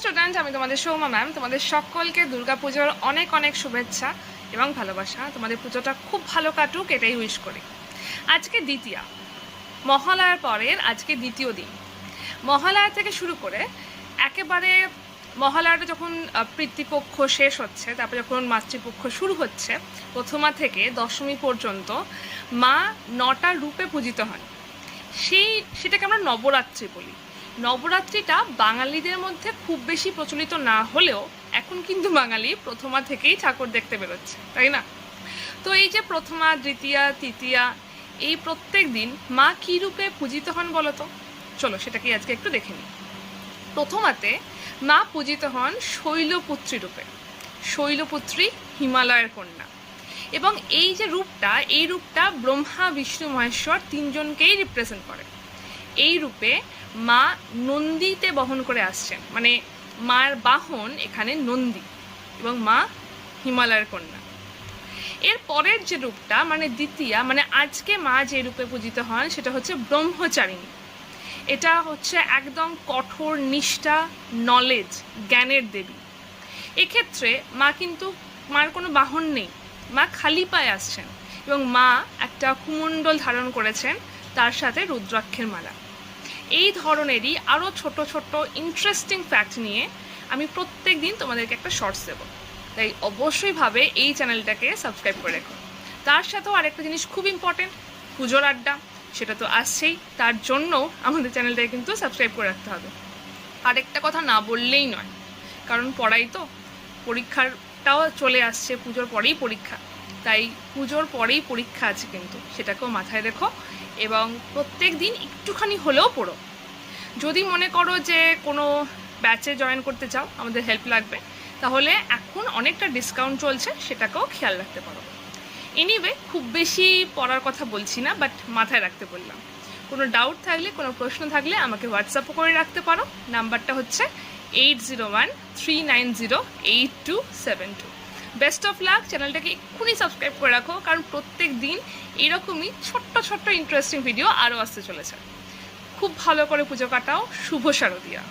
Student, আমি তোমাদের Souma ma'am. তোমাদের সকলকে দুর্গাপুজোর অনেক অনেক শুভেচ্ছা এবং ভালোবাসা। তোমাদের পুজোটা খুব ভালো কাটুক, এটাই উইশ করি। আজকে দ্বিতীয়া, মহালয়ার পরের আজকে দ্বিতীয় দিন। মহালয়া থেকে শুরু করে একেবারে মহালয়াটা যখন পিতৃপক্ষ শেষ হচ্ছে, তারপর যখন মাতৃপক্ষ শুরু হচ্ছে, প্রথমা থেকে দশমী পর্যন্ত মা 9টা রূপে পূজিত হন। সেটাকে আমরা নবরাত্রি বলি। নবরাত্রিটা বাঙালিদের মধ্যে খুব বেশি প্রচলিত না হলেও এখন কিন্তু বাঙালি প্রথমা থেকেই ঠাকুর দেখতে বেরোচ্ছে, তাই না? তো এই যে প্রথমা, দ্বিতীয়া, তৃতীয়া, এই প্রত্যেক দিন মা কী রূপে পূজিত হন বলো তো? চলো সেটাকে আজকে একটু দেখে নিই। প্রথমাতে মা পূজিত হন শৈলপুত্রী রূপে। শৈলপুত্রী হিমালয়ের কন্যা। এবং এই যে রূপটা, এই রূপটা ব্রহ্মা, বিষ্ণু, মহেশ্বর তিনজনকেই রিপ্রেজেন্ট করে। এই রূপে মা নন্দীতে বহন করে আসছেন, মানে মার বাহন এখানে নন্দী এবং মা হিমালয়ের কন্যা। এর পরের যে রূপটা মানে দ্বিতীয়া, মানে আজকে মা যে রূপে পূজিত হন সেটা হচ্ছে ব্রহ্মচারিণী। এটা হচ্ছে একদম কঠোর নিষ্ঠা, নলেজ, জ্ঞানের দেবী। এক্ষেত্রে মা কিন্তু, মার কোনো বাহন নেই, মা খালি পায়ে আসছেন এবং মা একটা কুমণ্ডল ধারণ করেছেন, তার সাথে রুদ্রাক্ষের মালা। এই ধরনেরই আরও ছোট ছোট ইন্টারেস্টিং ফ্যাক্ট নিয়ে আমি প্রত্যেক দিন তোমাদেরকে একটা শর্টস দেবো, তাই অবশ্যই ভাবে এই চ্যানেলটাকে সাবস্ক্রাইব করে রেখো। তার সাথেও আরেকটা জিনিস খুব ইম্পর্টেন্ট, পুজোর আড্ডা, সেটা তো আসছেই, তার জন্য আমাদের চ্যানেলটাকে কিন্তু সাবস্ক্রাইব করে রাখতে হবে। আরেকটা কথা না বললেই নয়, কারণ পড়াই তো, পরীক্ষাটাও চলে আসছে, পুজোর পরেই পরীক্ষা, তাই পুজোর পরেই পরীক্ষা আছে, কিন্তু সেটাকেও মাথায় রেখো এবং প্রত্যেক দিন একটুখানি হলেও পড়ো। যদি মনে করো যে কোনো ব্যাচে জয়েন করতে চাও, আমাদের হেল্প লাগবে, তাহলে এখন অনেকটা ডিসকাউন্ট চলছে, সেটাকেও খেয়াল রাখতে পারো। এনিওয়ে, খুব বেশি পড়ার কথা বলছি না, বাট মাথায় রাখতে বললাম। কোনো ডাউট থাকলে, কোনো প্রশ্ন থাকলে আমাকে হোয়াটসঅ্যাপও করে রাখতে পারো। নাম্বারটা হচ্ছে 8013908272। Best of luck. চ্যানেলটাকে এক্ষুনি সাবস্ক্রাইব করে রাখো, কারণ প্রত্যেক দিন এরকমই ছোট্ট ছোট্ট ইন্টারেস্টিং ভিডিও আরও আসতে চলেছে। খুব ভালো করে পুজো কাটাও। শুভ শারদিয়া।